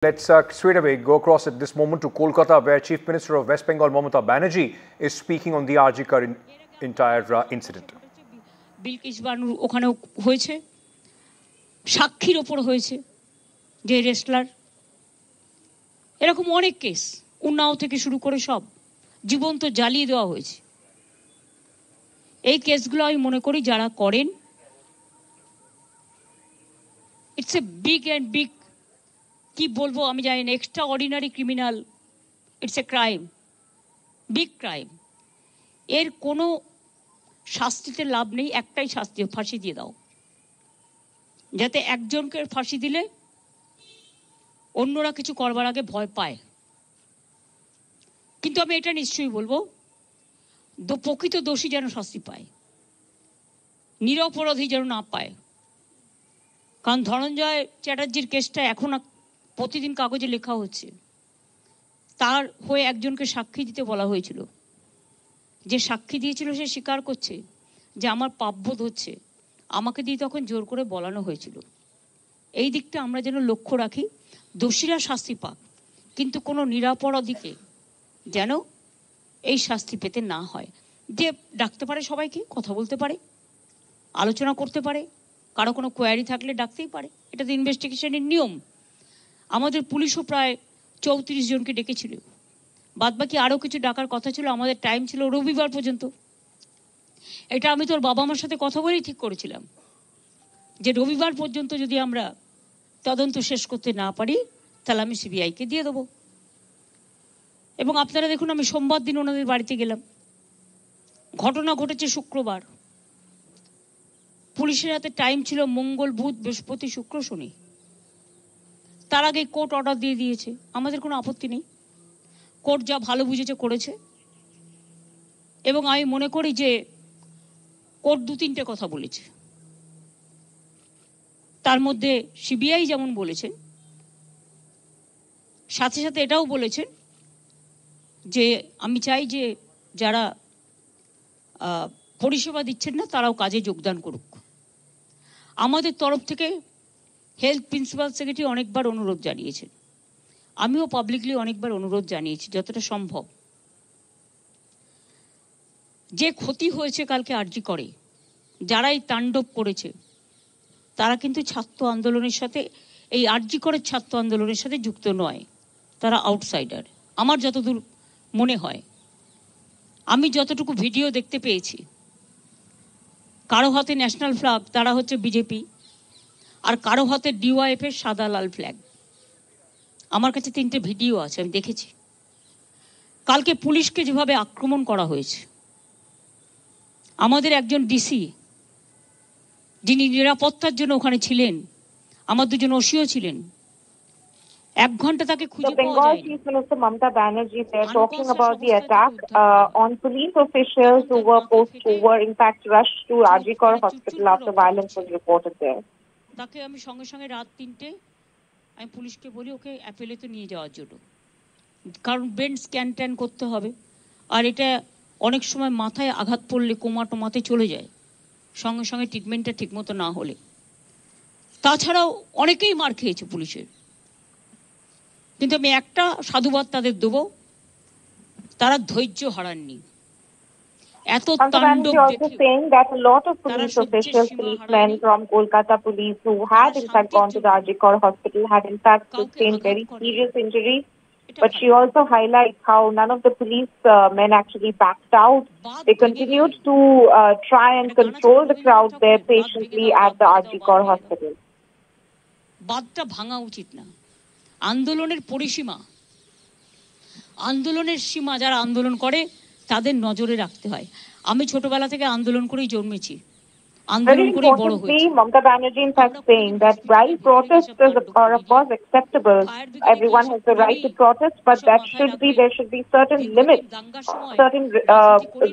Let's straight away go across at this moment to Kolkata, where Chief Minister of West Bengal, Mamata Banerjee, is speaking on the RG Kar entire incident. Bilkis বানুর ওখানেও হয়েছে, সাক্ষীর ওপর হয়েছে, যে wrestler, এরকম অনেক case Unnao থেকে শুরু করে সব জীবন্ত জ্বালিয়ে দেওয়া হয়েছে। এই কেসগুলো আমি মনে করি যারা করেন, it's a big and big, কি বলবো আমি জানি না, extra ordinary criminal, it's a crime, big crime. এর কোনো শাস্তিতে লাভ নেই, একটাই শাস্তি, ফাঁসি দিয়ে দাও, যাতে একজনকে ফাঁসি দিলে অন্যরা কিছু করবার আগে ভয় পায়। কিন্তু আমি এটা নিশ্চয়ই বলবো, প্রকৃত দোষী যেন শাস্তি পায়, নিরপরাধী যেন না পায়। কারণ ধনঞ্জয় চ্যাটার্জির কেসটা এখন প্রতিদিন কাগজে লেখা হচ্ছে, তার হয়ে একজনকে সাক্ষী দিতে বলা হয়েছিল, যে সাক্ষী দিয়েছিল সে স্বীকার করছে যে আমার পাপবোধ হচ্ছে, আমাকে দিয়ে তখন জোর করে বলানো হয়েছিল। এই দিকটা আমরা যেন লক্ষ্য রাখি, দোষীরা শাস্তি পাক, কিন্তু কোনো নিরপরাধীকে যেন এই শাস্তি পেতে না হয়। যে ডাকতে পারে, সবাইকে কথা বলতে পারে, আলোচনা করতে পারে, কারো কোনো কোয়ারি থাকলে ডাকতেই পারে, এটা তো ইনভেস্টিগেশনের নিয়ম। আমাদের পুলিশও প্রায় 34 জনকে ডেকেছিল, বাদবাকি আরও কিছু ডাকার কথা ছিল। আমাদের টাইম ছিল রবিবার পর্যন্ত। এটা আমি তোর বাবা মার সাথে কথা বলেই ঠিক করেছিলাম, যে রবিবার পর্যন্ত যদি আমরা তদন্ত শেষ করতে না পারি, তাহলে আমি সিবিআইকে দিয়ে দেবো। এবং আপনারা দেখুন, আমি সোমবার দিন ওনাদের বাড়িতে গেলাম। ঘটনা ঘটেছে শুক্রবার, পুলিশের হাতে টাইম ছিল মঙ্গল, বুধ, বৃহস্পতি, শুক্র, শনি। তার আগে কোর্ট অর্ডার দিয়ে দিয়েছে, আমাদের কোনো আপত্তি নেই, কোর্ট যা ভালো বুঝেছে করেছে। এবং আমি মনে করি যে কোর্ট 2-3টে কথা বলেছে, তার মধ্যে সিবিআই যেমন বলেছেন, সাথে সাথে এটাও বলেছেন যে আমি চাই যে যারা পরিষেবা দিচ্ছেন না তারাও কাজে যোগদান করুক। আমাদের তরফ থেকে হেলথ প্রিন্সিপাল সেক্রেটারি অনেকবার অনুরোধ জানিয়েছেন, আমিও পাবলিকলি অনেকবার অনুরোধ জানিয়েছি, যতটা সম্ভব। যে ক্ষতি হয়েছে কালকে আরজি করে, যারা এই তাণ্ডব করেছে, তারা কিন্তু ছাত্র আন্দোলনের সাথে, এই আরজি করের ছাত্র আন্দোলনের সাথে যুক্ত নয়, তারা আউটসাইডার আমার যতদূর মনে হয়। আমি যতটুকু ভিডিও দেখতে পেয়েছি, কারো হাতে ন্যাশনাল ফ্ল্যাগ, তারা হচ্ছে বিজেপি, আর কারো হাতে ডিওয়াইএফ এর সাদা লাল ফ্ল্যাগ। আমার কাছে 3টে ভিডিও আছে, আমি দেখেছি। কালকে পুলিশকে যেভাবে আক্রমণ করা হয়েছে, আমাদের একজন ডিসি যিনি নিরাপত্তার জন্য ওখানে ছিলেন, আমার 2জন ওসিও ছিলেন, 1 ঘন্টা তাকে খুঁজে পাওয়া Bengal যায়নি। Chief Minister Mamata Banerjee, they're talking about the attack on police officials who were in fact rushed to RG Kar hospital after violence was reported there. তাকে আমি সঙ্গে সঙ্গে রাত 3টে আমি পুলিশকে বলি ওকে অ্যাপেলেতে নিয়ে যাওয়ার জন্য, কারণ ব্রেন স্ক্যান ট্যান করতে হবে। আর এটা অনেক সময় মাথায় আঘাত পড়লে কোমা টোমাতে চলে যায়, সঙ্গে সঙ্গে ট্রিটমেন্টটা ঠিকমতো না হলে। তাছাড়াও অনেকেই মার খেয়েছে পুলিশের, কিন্তু আমি একটা সাধুবাদ তাদের দেবো, তারা ধৈর্য হারাননি। এত তাণ্ডব also saying that a lot of police officials, policemen from Kolkata police who had in fact gone to the RG Kar hospital had in fact sustained very serious injuries. But she also highlights how none of the police men actually backed out. They continued to try and control the crowd there patiently at the RG Kar hospital. বাদটা ভাঙা উচিত না। আন্দোলনের পরিসীমা, আন্দোলনের সীমা যারা আন্দোলন করে তাদের নজরে রাখতে হয়। আমি ছোটবেলা থেকে আন্দোলন করেই জন্মেছি, Very importantly, Mamata Banerjee in fact saying that while protests are of course acceptable, everyone has the right to protest, but there should be certain limits, certain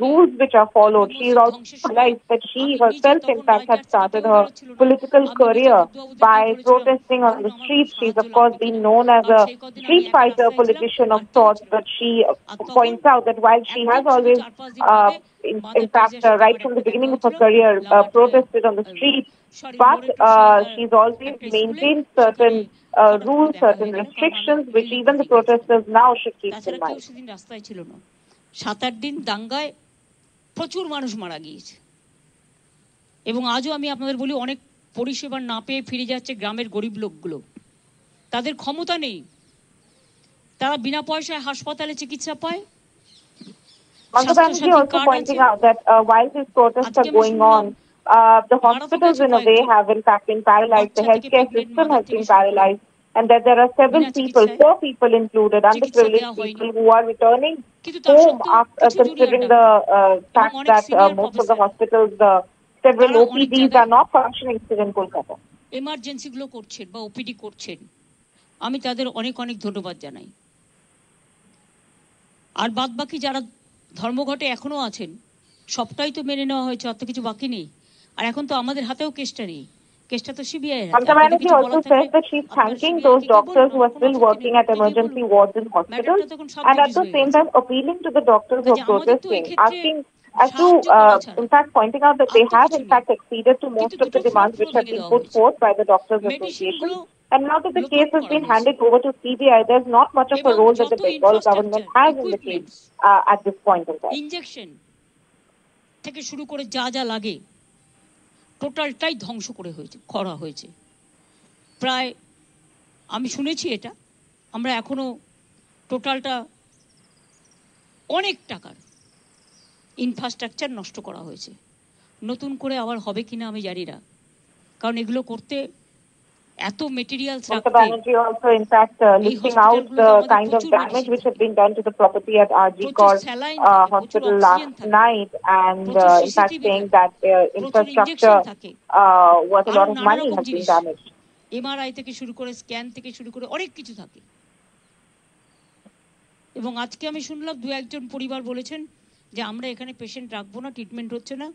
rules which are followed. She also highlights that she herself in fact had started her political career by protesting on the streets. She's of course been known as a street fighter politician of sorts, but she points out that while she has always in fact, right from the beginning of her career, protested on the streets, but she's always maintained certain rules, certain restrictions, which even the protesters now should keep in mind. সেদিন রাস্তায় ছিল না। 7-8 দিন দাঙ্গায় প্রচুর মানুষ মারা গিয়েছে এবং আজও আমি আপনাদের বলি অনেক পরিষেবা না পেয়ে ফিরে যাচ্ছে গ্রামের গরিব লোকগুলো। তাদের ক্ষমতা নেই, তারা বিনা পয়সায় হাসপাতালে চিকিৎসা পায়। Mamata Banerjee also pointing out that while these protests are going on, the hospitals in a way have in fact been paralyzed, the healthcare system has been paralyzed, and that there are several people, 4 people included, underprivileged people who are returning home after considering the fact that most of the hospitals, several OPDs are not functioning still in Kolkata. Emergency গুলো করছেন বা OPD করছেন, আমি তাদের অনেক অনেক ধন্যবাদ জানাই। আর বাদ বাকি যারা ধর্মঘটে এখনো আছেন সবটাই তো মেনে নেওয়া হয়েছে, অত কিছু বাকি নেই। আর এখন তো আমাদের হাতেও কেসটা নেই, কেসটা তো সিবিআই এর হাতে। Mamata Banerjee also says that she's thanking those doctors who are still working at emergency wards in hospitals, and at the same time appealing to the doctors who are protesting, asking as to, in fact, pointing out that they have in fact acceded to most of the demands which have been put forth by the Doctors Association. And now that the case has been handed over to CBI, there's not much of a role that the Bengal government has in the case at this point in time. Injection থেকে শুরু করে যা যা লাগে টোটালটাই ধ্বংস করা হয়েছে। প্রায় আমি শুনেছি এটা, আমরা এখনো টোটালটা অনেক টাকার ইনফ্রাস্ট্রাকচার নষ্ট করা হয়েছে। নতুন করে আবার হবে কিনা আমি জানি না, কারণ এগুলো করতে এত মেটেরিয়ালস রাখতে। Mamata Banerjee also in fact listing out the kind of damage which had been done to the property at RG Kar hospital last night, and in fact saying that infrastructure worth a lot of money has been damaged. MRI থেকে শুরু করে scan থেকে শুরু করে অনেক কিছু থাকে। এবং আজকে আমি শুনলাম 2-1 পরিবার বলেছেন যে আমরা এখানে পেশেন্ট রাখবো না, ট্রিটমেন্ট হচ্ছে না,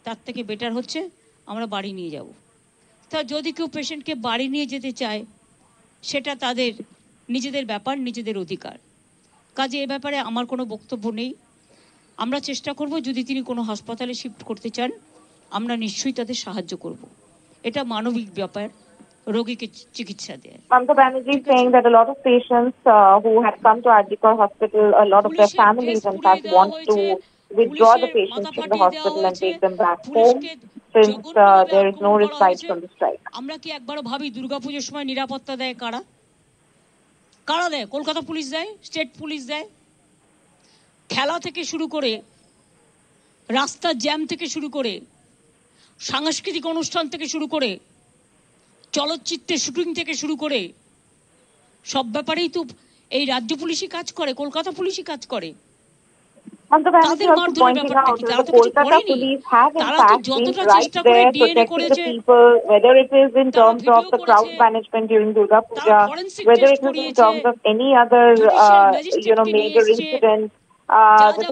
তার থেকে বেটার হচ্ছে আমরা বাড়ি নিয়ে যাব। তা যদি কেউ পেশেন্টকে বাড়ি নিয়ে যেতে চায় সেটা তাদের নিজেদের ব্যাপার, নিজেদের অধিকার। কাজে এ ব্যাপারে আমার কোনো বক্তব্য নেই। আমরা চেষ্টা করব যদি তিনি কোনো হাসপাতালে শিফট করতে চান আমরা নিশ্চয়ই তাদের সাহায্য করব। এটা মানবিক ব্যাপার, রোগীকে চিকিৎসা দেয়। Mamata Banerjee saying that a lot of patients who had come to RG Kar hospital, a lot of their families in fact want to withdraw the patients from the hospital and take them back home since there is no respite from the strike. আমরা কি একবারও ভাবি দুর্গাপূজার সময় নিরাপত্তা দেয় কারা? কারা দেয়? কলকাতা পুলিশ দেয়, স্টেট পুলিশ দেয়। খেলা থেকে শুরু করে রাস্তা জ্যাম থেকে শুরু করে সাংস্কৃতিক অনুষ্ঠান থেকে শুরু করে চলচ্চিত্রের শুটিং থেকে শুরু করে সব ব্যাপারেই তো এই রাজ্য পুলিশই কাজ করে, কলকাতা পুলিশই কাজ করে। Mamata Banerjee also pointing out that the Kolkata police have in fact been right there protecting the people, whether it is in terms of the crowd management during Durga Puja, whether it is in terms of any other major incident. The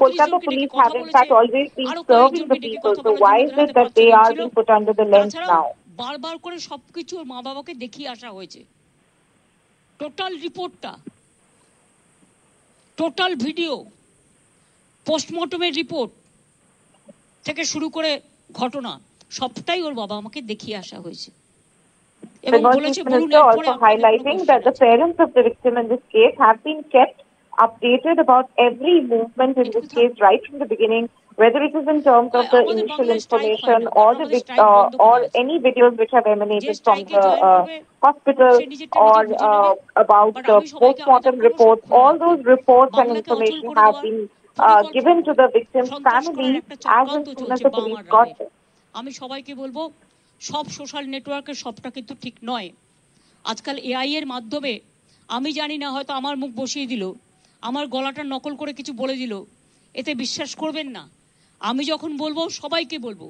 Kolkata police have in fact always been serving the people. So why is it that they are being put under the lens now? বারবার করে সবকিছু ওর মা বাবাকে দেখিয়ে আসা হয়েছে। Total রিপোর্টটা, total video, পোস্টমর্টমের report থেকে শুরু করে ঘটনা সবটাই ওর বাবা আমাকে দেখিয়ে আসা হয়েছে। The Chief Minister also highlighting that the parents of the victim in this case have been kept updated about every movement in this case right from the beginning, whether it is in terms of the initial information or or any videos which have emanated from the hospital or about the postmortem reports. All those reports and information have been given to the victim's family as soon as the police got it. আমি সবাইকে বলবো সব social নেটওয়ার্কে সবটা কিন্তু ঠিক নয়। আজকাল এআই এর মাধ্যমে আমি জানি না, হয়তো আমার মুখ বসিয়ে দিল, আমার গলাটা নকল করে কিছু বলে দিল, এতে বিশ্বাস করবেন না। আমি যখন বলবো সবাইকে বলবো।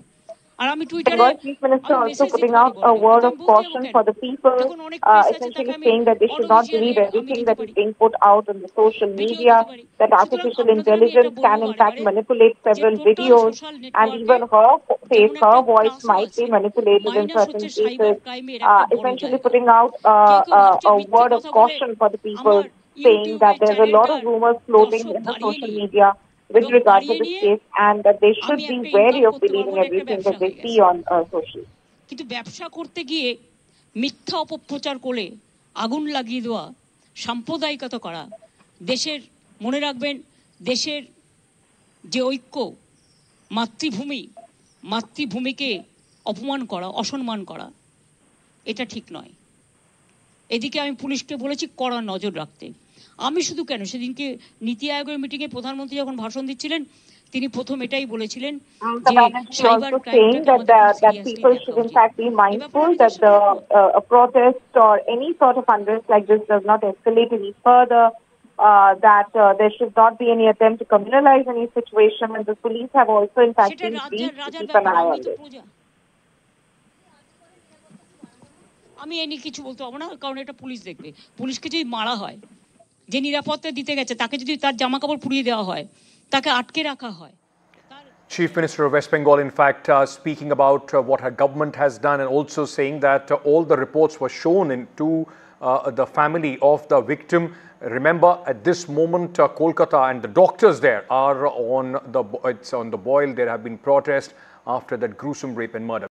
আর আমি টুইটারে The Chief Minister also putting out a word of caution for the people, essentially saying that they should not believe everything that is being put out on the social media, that artificial intelligence can in fact manipulate several videos, and even her face, her voice might be manipulated in certain cases, essentially putting out a word of caution for the people, saying that there's a lot of rumors floating in the social media with regard to this case, and that they should be wary of believing everything that they see on social. কিন্তু ব্যবসা করতে গিয়ে মিথ্যা অপপ্রচার করে আগুন লাগিয়ে দেওয়া, সাম্প্রদায়িকতা করা, দেশের মনে রাখবেন দেশের যে ঐক্য, মাতৃভূমিকে অপমান করা, অসম্মান করা, এটা ঠিক নয়। এদিকে আমি পুলিশকে বলেছি কড়া নজর রাখতে। আমি শুধু কেন, সেদিনকে নীতি আয়োগের মিটিংয়ে প্রধানমন্ত্রী যখন ভাষণ দিচ্ছিলেন তিনি প্রথম এটাই বলেছিলেন যে cyber ক্রাইমটাকে that people should in fact be mindful that a protest or any sort of unrest like this does not escalate any further, that there should not be any attempt to criminalize any situation, and the police have also in fact been briefed to keep an eye on this. আমি এ নিয়ে কিছু বলতে পারবো না, কারণ এটা police দেখবে। পুলিশকে যদি মারা হয়, যে নিরাপত্তা দিতে গেছে তাকে যদি তার জামা কাপড় পুড়িয়ে দেওয়া হয়, তাকে আটকে রাখা হয়। Chief Minister of West Bengal, in fact, speaking about what her government has done and also saying that all the reports were shown to the family of the victim. Remember, at this moment, Kolkata and the doctors there are on the boil. There have been protests after that gruesome rape and murder.